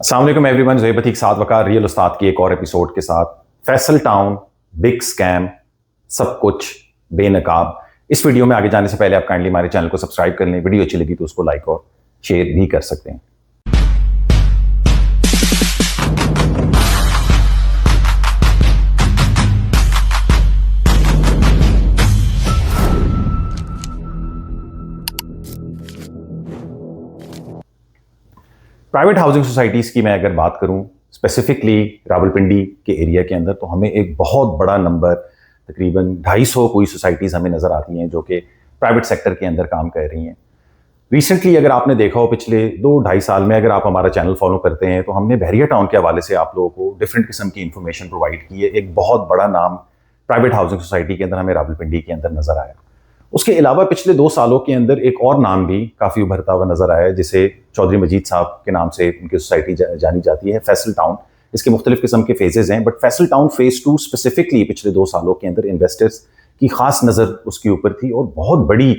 अस्सलाम वालेकुम एवरीवन, ज़ोहैब अतीक साथ वकार रियल उस्ताद की एक और एपिसोड के साथ। फैसल टाउन, बिग स्कैम, सब कुछ बेनकाब। इस वीडियो में आगे जाने से पहले आप काइंडली हमारे चैनल को सब्सक्राइब कर लें। वीडियो अच्छी लगी तो उसको लाइक और शेयर भी कर सकते हैं। प्राइवेट हाउसिंग सोसाइटीज़ की मैं अगर बात करूं स्पेसिफिकली रावलपिंडी के एरिया के अंदर, तो हमें एक बहुत बड़ा नंबर, तकरीबन 250 कोई सोसाइटीज़ हमें नज़र आती हैं जो कि प्राइवेट सेक्टर के अंदर काम कर रही हैं। रिसेंटली अगर आपने देखा हो पिछले 2-2.5 साल में, अगर आप हमारा चैनल फॉलो करते हैं, तो हमने बहरिया टाउन के हवाले से आप लोगों को डिफरेंट किस्म की इंफॉर्मेशन प्रोवाइड की है। एक बहुत बड़ा नाम प्राइवेट हाउसिंग सोसाइटी के अंदर हमें रावलपिंडी के अंदर नज़र आया। उसके अलावा पिछले 2 सालों के अंदर एक और नाम भी काफ़ी उभरता हुआ नजर आया, जिसे चौधरी मजीद साहब के नाम से उनकी सोसाइटी जानी जाती है, फैसल टाउन। इसके मुख्तलिफ किस्म के फेजेज हैं, but Faisal town phase 2 specifically पिछले 2 सालों के अंदर इन्वेस्टर्स की खास नज़र उसके ऊपर थी और बहुत बड़ी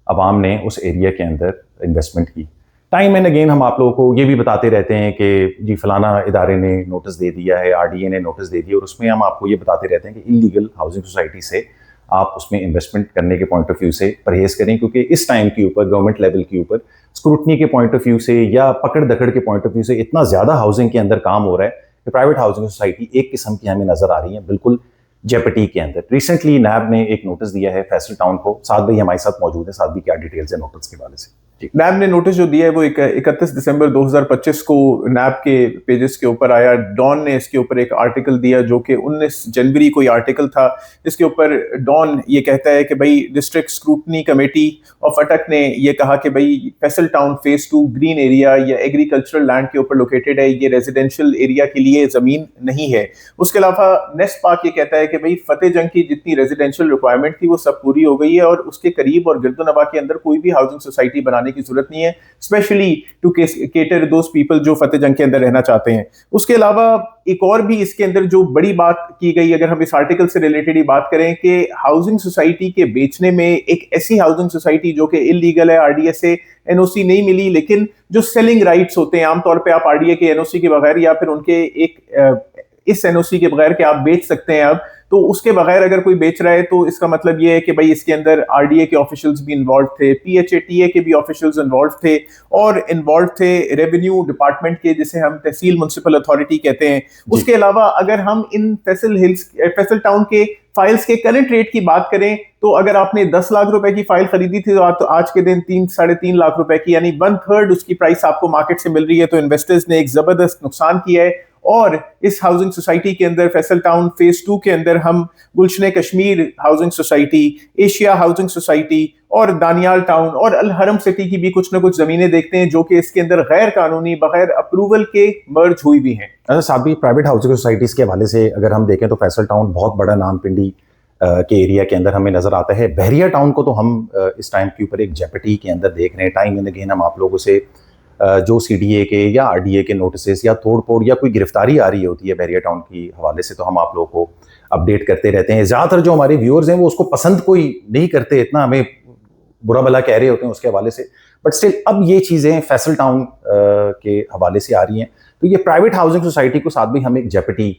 आवाम ने उस एरिया के अंदर इन्वेस्टमेंट की। टाइम एंड अगेन हम आप लोगों को ये भी बताते रहते हैं कि जी फलाना इदारे ने नोटिस दे दिया है, RDA ने नोटिस दे दिया, और उसमें हम आपको ये बताते रहते हैं कि इलीगल हाउसिंग सोसाइटी से आप उसमें इन्वेस्टमेंट करने के पॉइंट ऑफ व्यू से परहेज करें, क्योंकि इस टाइम के ऊपर गवर्नमेंट लेवल के ऊपर स्क्रूटनी के पॉइंट ऑफ व्यू से या पकड़ दकड़ के पॉइंट ऑफ व्यू से इतना ज़्यादा हाउसिंग के अंदर काम हो रहा है कि प्राइवेट हाउसिंग सोसाइटी एक किस्म की हमें नज़र आ रही है बिल्कुल जेपटी के अंदर। रिसेंटली नैब ने एक नोटिस दिया है फैसल टाउन को। साद भाई हमारे साथ मौजूद है। साद भाई क्या डिटेल्स है नोटिस के बारे से? नैब ने नोटिस जो दिया है वो 31 दिसंबर 2025 को नैब के पेजेस के ऊपर आया। डॉन ने इसके ऊपर एक आर्टिकल दिया जो कि 19 जनवरी को ये आर्टिकल था। इसके ऊपर डॉन ये कहता है कि भाई डिस्ट्रिक्ट स्क्रूटनी कमेटी ऑफ अटक ने ये कहा कि भाई Faisal town phase 2 green area या एग्रीकल्चरल लैंड के ऊपर लोकेटेड है, ये रेजिडेंशियल एरिया के लिए ज़मीन नहीं है। उसके अलावा नेस्ट पार्क ये कहता है कि भाई फतेह जंग की जितनी रेजिडेंशियल रिक्वायरमेंट थी वो सब पूरी हो गई है और उसके करीब और गिरदोनवा के अंदर कोई भी हाउसिंग सोसाइटी बनाने की जरूरत नहीं है, specially to cater those people जो फतेह जंग के अंदर रहना चाहते हैं। उसके अलावा एक और भी इसके अंदर जो बड़ी बात की गई, अगर हम इस आर्टिकल से रिलेटेड ही बात करें, कि हाउसिंग सोसाइटी के बेचने में एक ऐसी हाउसिंग सोसाइटी जो कि इलीगल है, RDA से NOC नहीं मिली, लेकिन जो सेलिंग राइट्स होते हैं, आमतौर पे आप RDA के NOC के बगैर या फिर उनके इस NOC के बगैर के आप बेच सकते हैं। अब तो उसके बगैर अगर कोई बेच रहा है तो इसका मतलब ये है कि भाई इसके अंदर RDA के ऑफिशियल्स भी इन्वॉल्व थे, PHATA के भी ऑफिशियल्स इन्वॉल्व थे और इन्वॉल्व थे रेवेन्यू डिपार्टमेंट के, जिसे हम तहसील म्युनिसिपल अथॉरिटी कहते हैं। उसके अलावा अगर हम इन फैसल टाउन के फाइल्स के करंट रेट की बात करें तो अगर आपने 10 लाख रुपए की फाइल खरीदी थी तो आज के दिन 3-3.5 लाख रुपए की, यानी 1/3 उसकी प्राइस आपको मार्केट से मिल रही है। तो इन्वेस्टर्स ने एक जबरदस्त नुकसान किया है। और इस हाउसिंग सोसाइटी के अंदर फैसल टाउन फेज 2 के अंदर हम Gulshan Kashmir housing society, Asia housing society और दानियाल टाउन और अल हरम सिटी की भी कुछ ना कुछ जमीनें देखते हैं जो कि इसके अंदर गैर कानूनी बगैर अप्रूवल के मर्ज हुई भी हैं। अच्छा साहब, भी प्राइवेट हाउसिंग सोसाइटीज के हवाले से अगर हम देखें तो फैसल टाउन बहुत बड़ा नाम पिंडी के एरिया के अंदर हमें नजर आता है। बहरिया टाउन को तो हम इस टाइम के ऊपर एक जेपटी के अंदर देख रहे हैं। टाइम एंड अगेन हम आप लोगों से जो CDA के या RDA के नोटिस या तोड़ फोड़ या कोई गिरफ्तारी आ रही होती है बहरिया टाउन की हवाले से, तो हम आप लोगों को अपडेट करते रहते हैं। ज़्यादातर जो हमारे व्यूअर्स हैं वो उसको पसंद कोई नहीं करते, इतना हमें बुरा भला कह रहे होते हैं उसके हवाले से, बट स्टिल अब ये चीज़ें फैसल टाउन के हवाले से आ रही हैं। तो ये प्राइवेट हाउसिंग सोसाइटी को साथ भी हम एक जेपटी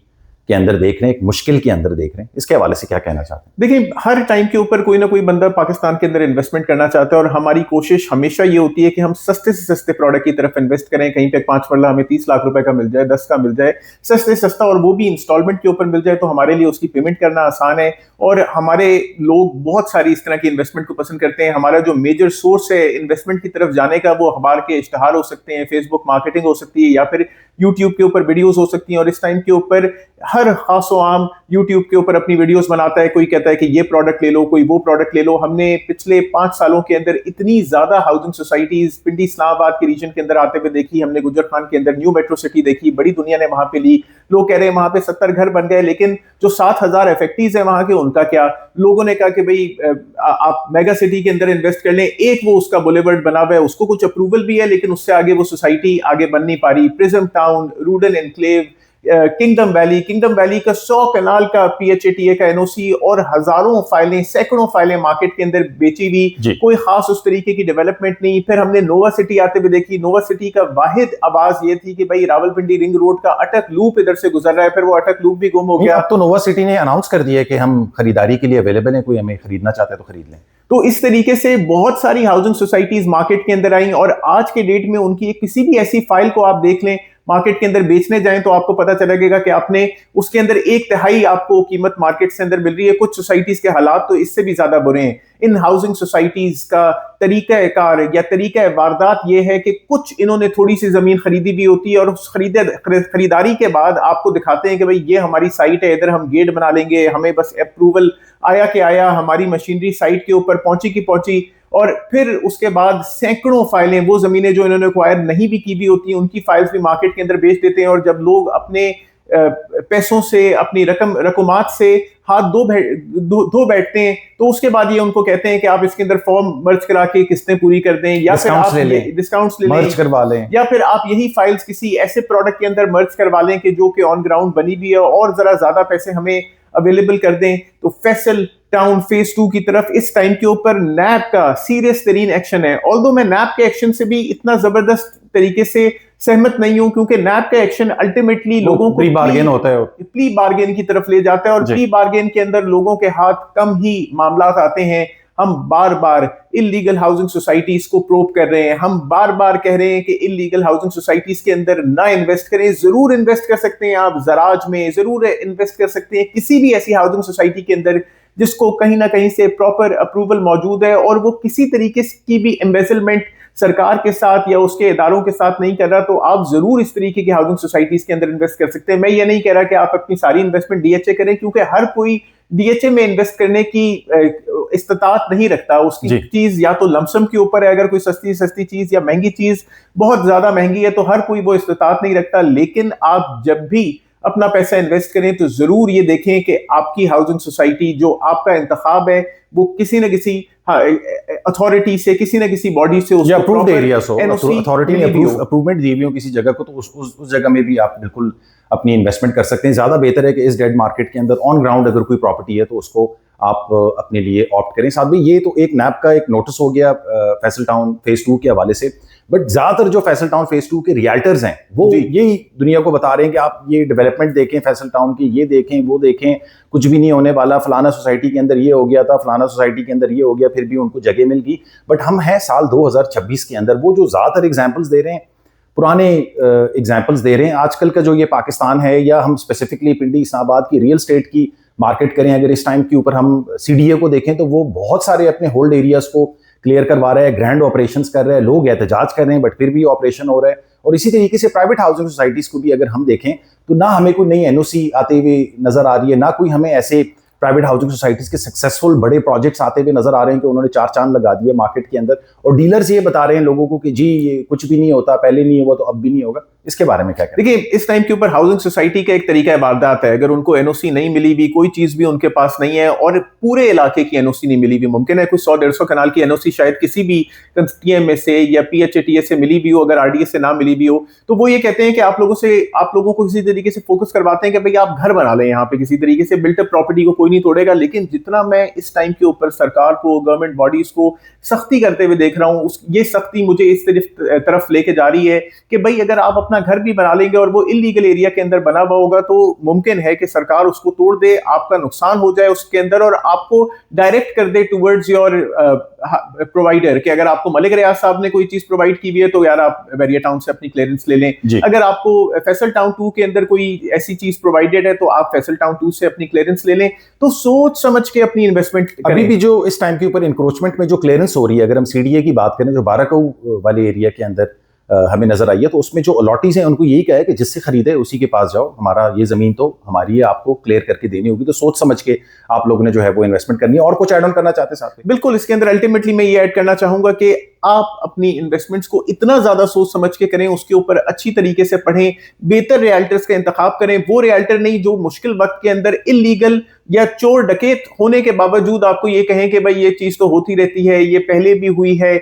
के अंदर देख रहे हैं, एक मुश्किल के अंदर देख रहे हैं। इसके हवाले से क्या कहना चाहते हैं? देखिए, हर टाइम के ऊपर कोई ना कोई बंदा पाकिस्तान के अंदर इन्वेस्टमेंट करना चाहता है और हमारी कोशिश हमेशा ये होती है कि हम सस्ते से सस्ते प्रोडक्ट की तरफ इन्वेस्ट करें। कहीं पे 5 मरला हमें 30 लाख रुपए का मिल जाए, 10 का मिल जाए, सस्ते सस्ता, और वो भी इंस्टॉलमेंट के ऊपर मिल जाए, तो हमारे लिए उसकी पेमेंट करना आसान है। और हमारे लोग बहुत सारी इस तरह की इन्वेस्टमेंट को पसंद करते हैं। हमारा जो मेजर सोर्स है इन्वेस्टमेंट की तरफ जाने का, वो अखबार के इश्तहार हो सकते हैं, फेसबुक मार्केटिंग हो सकती है, या फिर यूट्यूब के ऊपर वीडियोस हो सकती हैं। और इस टाइम के ऊपर हर खास आम यूट्यूब के ऊपर अपनी वीडियोस बनाता है। कोई कहता है कि ये प्रोडक्ट ले लो, कोई वो प्रोडक्ट ले लो। हमने पिछले 5 सालों के अंदर इतनी ज्यादा हाउसिंग सोसाइटीज पिंडी इस्लामाबाद के रीजन के अंदर आते हुए देखी। हमने गुजर खान के अंदर न्यू मेट्रो सिटी देखी, बड़ी दुनिया ने वहां पे ली। लोग कह रहे हैं वहां पे 70 घर बन गए, लेकिन जो 7,000 एफेक्टीज है वहां के, उनका क्या? लोगों ने कहा कि भाई आप मेगा सिटी के अंदर इन्वेस्ट कर लें। एक वो उसका बुलेवर्ड बना हुआ है, उसको कुछ अप्रूवल भी है, लेकिन उससे आगे वो सोसाइटी आगे बन नहीं पा रही। प्रिज्म टाउन, रूडन एनक्लेव, किंगडम वैली का 100 कनाल का PHATA का NOC और हजारों फाइलें, सैकड़ों फाइलें मार्केट के अंदर बेची हुई, कोई खास उस तरीके की डेवलपमेंट नहीं। फिर हमने नोवा सिटी आते हुए देखी। नोवा सिटी का वाहिद आवाज ये थी कि भाई रावलपिंडी रिंग रोड का अटक लूप इधर से गुजर रहा है, फिर वो अटक लूप भी गुम हो गया। अब तो नोवा सिटी ने अनाउंस कर दिया है कि हम खरीदारी के लिए अवेलेबल हैं, कोई हमें खरीदना चाहता है तो खरीद लें। तो इस तरीके से बहुत सारी हाउसिंग सोसाइटीज मार्केट के अंदर आई और आज के डेट में उनकी किसी भी ऐसी फाइल को आप देख लें, मार्केट के अंदर बेचने जाएं तो आपको पता चलेगा कि आपने उसके अंदर 1/3 आपको कीमत मार्केट से अंदर मिल रही है। कुछ सोसाइटीज के हालात तो इससे भी ज्यादा बुरे हैं। इन हाउसिंग सोसाइटीज का तरीका कार या तरीका वारदात यह है कि कुछ इन्होंने थोड़ी सी जमीन खरीदी भी होती है और उस खरीदारी के बाद आपको दिखाते हैं कि भाई ये हमारी साइट है, इधर हम गेट बना लेंगे, हमें बस अप्रूवल आया कि आया, हमारी मशीनरी साइट के ऊपर पहुंची की पहुंची। और फिर उसके बाद सैकड़ों फाइलें, वो जमीनें जो इन्होंने एक्वायर नहीं भी की भी होती हैं, उनकी फाइल्स भी मार्केट के अंदर बेच देते हैं। और जब लोग अपने पैसों से, अपनी रकमात से हाथ धो बैठते हैं तो उसके बाद ये उनको कहते हैं कि आप इसके अंदर फॉर्म मर्ज करा के किस्तें पूरी कर दें, या फिर आप डिस्काउंट्स ले लें, मर्ज करवा लें, या फिर आप यही फाइल्स किसी ऐसे प्रोडक्ट के अंदर मर्ज करवा लें कि जो कि ऑन ग्राउंड बनी भी है और जरा ज्यादा पैसे हमें अवेलेबल कर दें। तो फैसल टाउन फेज 2 की तरफ इस टाइम के ऊपर नैब का सीरियस तरीन एक्शन है। ऑल्दो मैं नैब के एक्शन से भी इतना जबरदस्त तरीके से सहमत नहीं हूं, क्योंकि नैब का एक्शन अल्टीमेटली लोगों को प्री बार्गेन होता है, प्री बार्गेन की तरफ ले जाता है और प्री बार्गेन के अंदर लोगों के हाथ कम ही मामला आते हैं। हम बार बार इलीगल हाउसिंग सोसाइटीज को प्रोब कर रहे हैं, हम बार बार कह रहे हैं कि इलीगल हाउसिंग सोसाइटीज के अंदर ना इन्वेस्ट करें। जरूर इन्वेस्ट कर सकते हैं आप ज़राज में, जरूर इन्वेस्ट कर सकते हैं किसी भी ऐसी हाउसिंग सोसाइटी के अंदर जिसको कहीं ना कहीं से प्रॉपर अप्रूवल मौजूद है और वो किसी तरीके की भी एम्बेसलमेंट सरकार के साथ या उसके इदारों के साथ नहीं कर रहा, तो आप जरूर इस तरीके की हाउसिंग सोसाइटीज के अंदर इन्वेस्ट कर सकते हैं। मैं ये नहीं कह रहा कि आप अपनी सारी इन्वेस्टमेंट DHA करें, क्योंकि हर कोई DHA में इन्वेस्ट करने की इस्तात नहीं रखता। उसकी चीज या तो लमसम के ऊपर है, अगर कोई सस्ती चीज या महंगी चीज बहुत ज्यादा महंगी है तो हर कोई वो इस्तात नहीं रखता। लेकिन आप जब भी अपना पैसा इन्वेस्ट करें तो जरूर ये देखें कि आपकी हाउसिंग सोसाइटी जो आपका इंतखाब है वो किसी न किसी अथॉरिटी से, किसी न किसी बॉडी से, अप्रूव्ड एरिया से, अथॉरिटी ने अप्रूवमेंट दी हुई हो किसी जगह को, तो उस जगह में भी आप बिल्कुल अपनी इन्वेस्टमेंट कर सकते हैं। ज्यादा बेहतर है कि इस डेड मार्केट के अंदर ऑन ग्राउंड अगर कोई प्रॉपर्टी है तो उसको आप अपने लिए ऑप्ट करें। साथ में ये तो एक नैब का एक नोटिस हो गया फैसल टाउन फेज 2 के हवाले से, बट ज्यादातर जो फैसल टाउन फेज 2 के रियल्टर्स हैं वो यही दुनिया को बता रहे हैं कि आप ये डेवलपमेंट देखें फैसल टाउन की, ये देखें वो देखें, कुछ भी नहीं होने वाला, फलाना सोसाइटी के अंदर ये हो गया था, फलाना सोसाइटी के अंदर ये हो गया, फिर भी उनको जगह मिल गई। बट हम हैं साल 2026 के अंदर, वो जो ज्यादातर एग्जाम्पल्स दे रहे हैं पुराने एग्जाम्पल्स दे रहे हैं। आजकल का जो ये पाकिस्तान है, या हम स्पेसिफिकली पिंडी इस्लामाबाद की रियल स्टेट की मार्केट करें, अगर इस टाइम के ऊपर हम CDA को देखें तो वो बहुत सारे अपने होल्ड एरियाज को क्लियर करवा रहा है, ग्रैंड ऑपरेशंस कर रहा है, लोग एहतजाज कर रहे हैं बट फिर भी ऑपरेशन हो रहा है। और इसी तरीके से प्राइवेट हाउसिंग सोसाइटीज को भी अगर हम देखें तो ना हमें कोई नई NOC आते हुए नजर आ रही है, ना कोई हमें ऐसे प्राइवेट हाउसिंग सोसाइटीज के सक्सेसफुल बड़े प्रोजेक्ट्स आते हुए नजर आ रहे हैं कि उन्होंने 4 चांद लगा दिए मार्केट के अंदर, और डीलर्स ये बता रहे हैं लोगों को कि जी ये कुछ भी नहीं होता, पहले नहीं हुआ तो अब भी नहीं होगा। इसके बारे में क्या कहें? देखिए, इस टाइम के ऊपर हाउसिंग सोसाइटी का एक तरीका वारदात है। अगर उनको NOC नहीं मिली भी, कोई चीज भी उनके पास नहीं है और पूरे इलाके की NOC नहीं मिली भी, मुमकिन है कोई 100-150 कनाल की NOC शायद किसी भी TM में से या PHATA से मिली भी हो, अगर RDA से ना मिली भी हो, तो वो ये कहते हैं कि आप लोगों को किसी तरीके से फोकस करवाते हैं कि भाई आप घर बना लें यहाँ पे, किसी तरीके से बिल्टअप प्रॉपर्टी को कोई नहीं तोड़ेगा। लेकिन जितना मैं इस टाइम के ऊपर सरकार को, गवर्नमेंट बॉडीज को सख्ती करते हुए देख रहा हूँ, ये सख्ती मुझे इस तरफ लेके जा रही है कि भाई अगर आप अपना घर भी बना लेंगे और वो इलीगल एरिया के अंदर बना हुआ होगा तो मुमकिन है कि सरकार उसको तोड़ दे, आपका नुकसान हो जाए उसके अंदर और आपको डायरेक्ट कर दे टुवर्ड्स योर प्रोवाइडर, कि अगर आपको मलिक रियाज साहब ने कोई चीज प्रोवाइड की हुई है तो यार आप बैरिया टाउन से अपनी क्लियरेंस ले लें। अगर आपको फैसल टाउन 2 के अंदर कोई ऐसी चीज प्रोवाइडेड है तो आप फैसल टाउन 2 से अपनी क्लियरेंस ले लें। तो सोच समझ के अपनी इन्वेस्टमेंट करें। अभी भी जो इस टाइम के ऊपर इंक्रोचमेंट में जो क्लियरेंस हो रही है, अगर हम CDA की बात करें जो बाराकाऊ वाले एरिया के अंदर हमें नजर आई है, तो उसमें जो अलॉटीज हैं उनको यही कहा है कि जिससे खरीदे उसी के पास जाओ, हमारा ये जमीन तो हमारी है, आपको क्लियर करके देनी होगी। तो सोच समझ के आप लोगों ने जो है वो इन्वेस्टमेंट करनी है। और कुछ ऐड ऑन करना चाहते हैं साथ में? बिल्कुल, इसके अंदर अल्टीमेटली मैं ये ऐड करना चाहूंगा कि आप अपनी इन्वेस्टमेंट्स को इतना ज्यादा सोच समझ के करें, उसके ऊपर अच्छी तरीके से पढ़ें, बेहतर रियल्टर्स का इंतखाब करें। वो रियल्टर नहीं जो मुश्किल वक्त के अंदर इलीगल या चोर डकैत होने के बावजूद आपको ये कहें कि भाई ये चीज तो होती रहती है, ये पहले भी हुई है।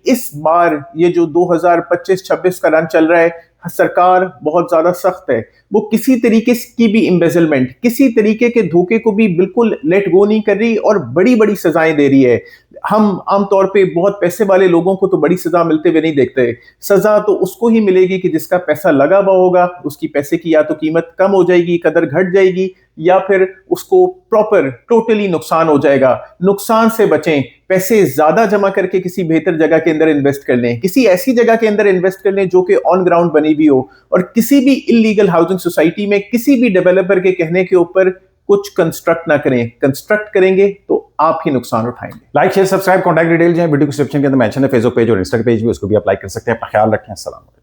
इस बार ये जो 2025-26 का रन चल रहा है, सरकार बहुत ज्यादा सख्त है, वो किसी तरीके की भी एम्बेजलमेंट, किसी तरीके के धोखे को भी बिल्कुल लेट गो नहीं कर रही और बड़ी बड़ी सजाएं दे रही है। हम आमतौर पे बहुत पैसे वाले लोगों को तो बड़ी सजा मिलते हुए नहीं देखते। सजा तो उसको ही मिलेगी कि जिसका पैसा लगा हुआ होगा, उसकी पैसे की या तो कीमत कम हो जाएगी, कदर घट जाएगी, या फिर उसको प्रॉपर टोटली नुकसान हो जाएगा। नुकसान से बचें, पैसे ज्यादा जमा करके किसी बेहतर जगह के अंदर इन्वेस्ट कर लें, किसी ऐसी जगह के अंदर इन्वेस्ट कर लें जो कि ऑन ग्राउंड बनी हुई हो, और किसी भी इलीगल हाउसिंग सोसाइटी में किसी भी डेवलपर के कहने के ऊपर कुछ कंस्ट्रक्ट ना करें। कंस्ट्रक्ट करेंगे तो आप ही नुकसान उठाएंगे। Like share subscribe, contact detail जो है वीडियो डिस्क्रिप्शन के अंदर मेंशन है, फेसबुक पेज और इंस्टाग्राम पेज भी, उसको भी आप लाइक कर सकते हैं। अपना ख्याल रखें। अस्सलाम वालेकुम।